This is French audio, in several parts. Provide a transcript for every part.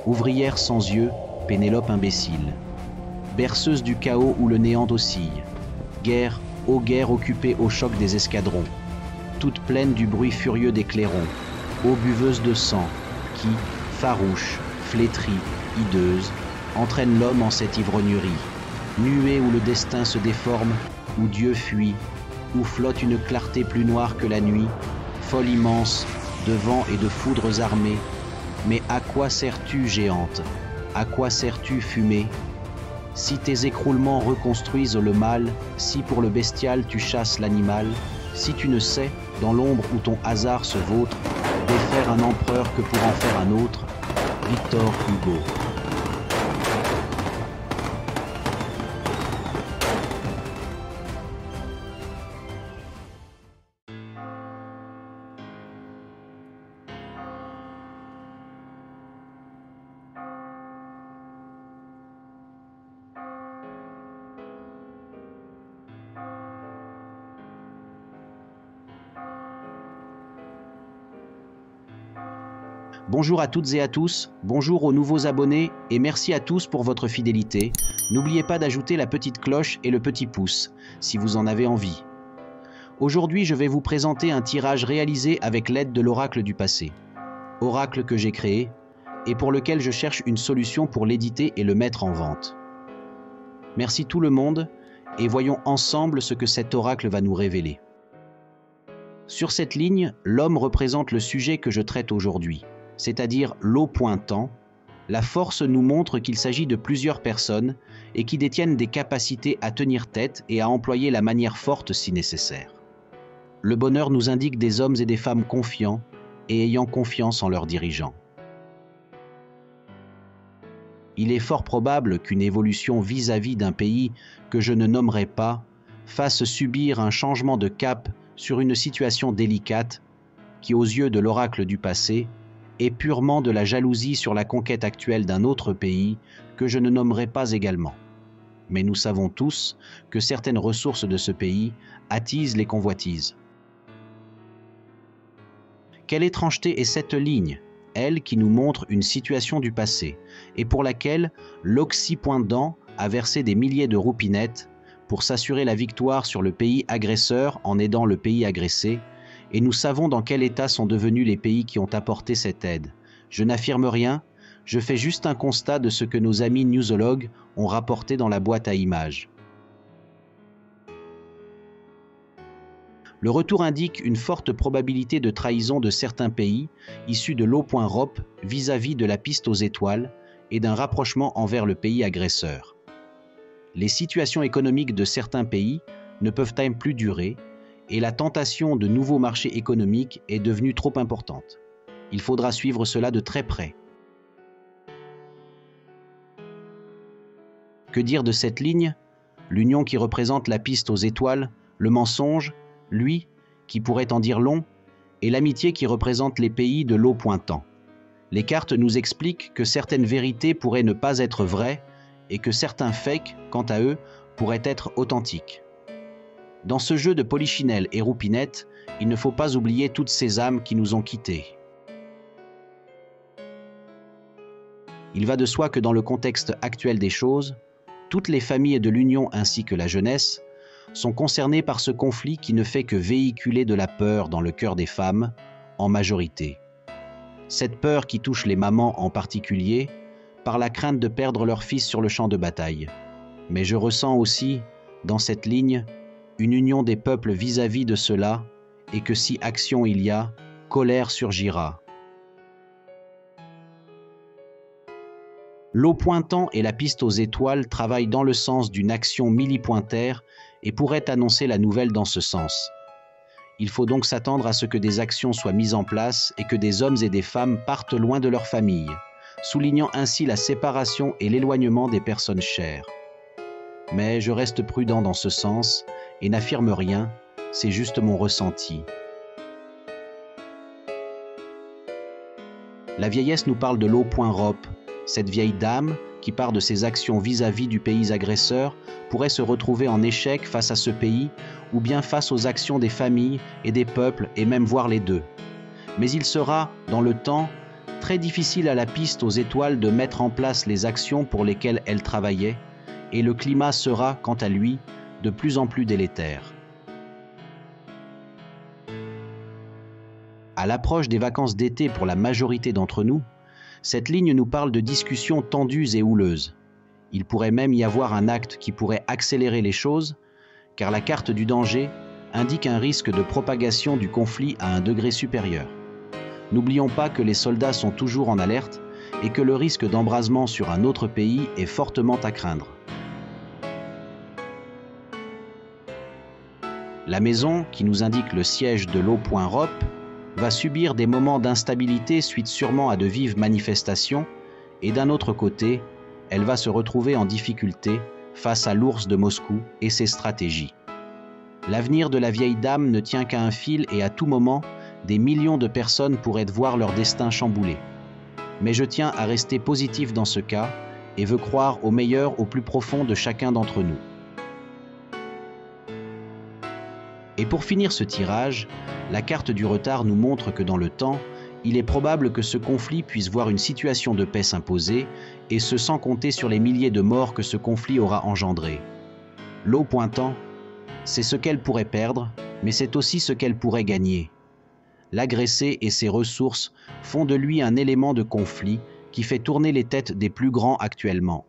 Ouvrière sans yeux, Pénélope imbécile. Berceuse du chaos où le néant oscille. Guerre, ô guerre occupée au choc des escadrons. Toute pleine du bruit furieux des clairons. Ô buveuse de sang, qui, farouche, flétrie, hideuse, entraîne l'homme en cette ivrognerie. Nuée où le destin se déforme, où Dieu fuit, où flotte une clarté plus noire que la nuit, folle immense, de vent et de foudres armées. Mais à quoi sers-tu, géante? À quoi sers-tu, fumée? Si tes écroulements reconstruisent le mal, si pour le bestial tu chasses l'animal, si tu ne sais, dans l'ombre où ton hasard se vautre, défaire un empereur que pour en faire un autre, Victor Hugo. Bonjour à toutes et à tous, bonjour aux nouveaux abonnés et merci à tous pour votre fidélité. N'oubliez pas d'ajouter la petite cloche et le petit pouce, si vous en avez envie. Aujourd'hui, je vais vous présenter un tirage réalisé avec l'aide de l'oracle du passé. Oracle que j'ai créé et pour lequel je cherche une solution pour l'éditer et le mettre en vente. Merci tout le monde et voyons ensemble ce que cet oracle va nous révéler. Sur cette ligne, l'homme représente le sujet que je traite aujourd'hui. C'est-à-dire l'eau pointant, la force nous montre qu'il s'agit de plusieurs personnes et qui détiennent des capacités à tenir tête et à employer la manière forte si nécessaire. Le bonheur nous indique des hommes et des femmes confiants et ayant confiance en leurs dirigeants. Il est fort probable qu'une évolution vis-à-vis d'un pays que je ne nommerai pas fasse subir un changement de cap sur une situation délicate qui, aux yeux de l'oracle du passé, est purement de la jalousie sur la conquête actuelle d'un autre pays que je ne nommerai pas également. Mais nous savons tous que certaines ressources de ce pays attisent les convoitises. Quelle étrangeté est cette ligne, elle qui nous montre une situation du passé, et pour laquelle l'Oxy-Poindant a versé des milliers de roupinettes pour s'assurer la victoire sur le pays agresseur en aidant le pays agressé, et nous savons dans quel état sont devenus les pays qui ont apporté cette aide. Je n'affirme rien, je fais juste un constat de ce que nos amis newsologues ont rapporté dans la boîte à images. Le retour indique une forte probabilité de trahison de certains pays issus de l'eau.rop vis-à-vis de la piste aux étoiles et d'un rapprochement envers le pays agresseur. Les situations économiques de certains pays ne peuvent plus durer, et la tentation de nouveaux marchés économiques est devenue trop importante. Il faudra suivre cela de très près. Que dire de cette ligne? L'union qui représente la piste aux étoiles, le mensonge, lui, qui pourrait en dire long, et l'amitié qui représente les pays de l'eau pointant. Les cartes nous expliquent que certaines vérités pourraient ne pas être vraies et que certains fakes, quant à eux, pourraient être authentiques. Dans ce jeu de polichinelle et roupinette, il ne faut pas oublier toutes ces âmes qui nous ont quittés. Il va de soi que dans le contexte actuel des choses, toutes les familles de l'Union ainsi que la jeunesse sont concernées par ce conflit qui ne fait que véhiculer de la peur dans le cœur des femmes, en majorité. Cette peur qui touche les mamans en particulier, par la crainte de perdre leur fils sur le champ de bataille. Mais je ressens aussi, dans cette ligne, une union des peuples vis-à-vis de cela, et que si action il y a, colère surgira. L'eau pointant et la piste aux étoiles travaillent dans le sens d'une action millipointaire et pourraient annoncer la nouvelle dans ce sens. Il faut donc s'attendre à ce que des actions soient mises en place et que des hommes et des femmes partent loin de leur famille, soulignant ainsi la séparation et l'éloignement des personnes chères. Mais je reste prudent dans ce sens et n'affirme rien, c'est juste mon ressenti. La vieillesse nous parle de l'eau.rop, cette vieille dame qui part de ses actions vis-à-vis du pays agresseur pourrait se retrouver en échec face à ce pays ou bien face aux actions des familles et des peuples et même voir les deux. Mais il sera, dans le temps, très difficile à la piste aux étoiles de mettre en place les actions pour lesquelles elles travaillaient, et le climat sera, quant à lui, de plus en plus délétère. À l'approche des vacances d'été pour la majorité d'entre nous, cette ligne nous parle de discussions tendues et houleuses. Il pourrait même y avoir un acte qui pourrait accélérer les choses, car la carte du danger indique un risque de propagation du conflit à un degré supérieur. N'oublions pas que les soldats sont toujours en alerte et que le risque d'embrasement sur un autre pays est fortement à craindre. La maison, qui nous indique le siège de l'eau.rop, va subir des moments d'instabilité suite sûrement à de vives manifestations, et d'un autre côté, elle va se retrouver en difficulté face à l'ours de Moscou et ses stratégies. L'avenir de la vieille dame ne tient qu'à un fil et à tout moment, des millions de personnes pourraient voir leur destin chamboulé. Mais je tiens à rester positif dans ce cas et veux croire au meilleur au plus profond de chacun d'entre nous. Et pour finir ce tirage, la carte du retard nous montre que dans le temps, il est probable que ce conflit puisse voir une situation de paix s'imposer, et ce sans compter sur les milliers de morts que ce conflit aura engendré. L'eau pointant, c'est ce qu'elle pourrait perdre, mais c'est aussi ce qu'elle pourrait gagner. L'agressé et ses ressources font de lui un élément de conflit qui fait tourner les têtes des plus grands actuellement.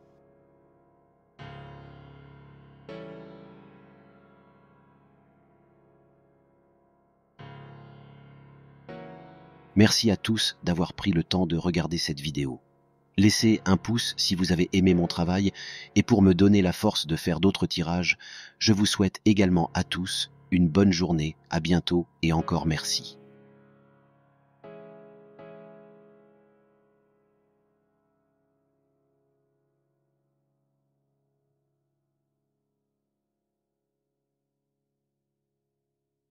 Merci à tous d'avoir pris le temps de regarder cette vidéo. Laissez un pouce si vous avez aimé mon travail et pour me donner la force de faire d'autres tirages, je vous souhaite également à tous une bonne journée, à bientôt et encore merci.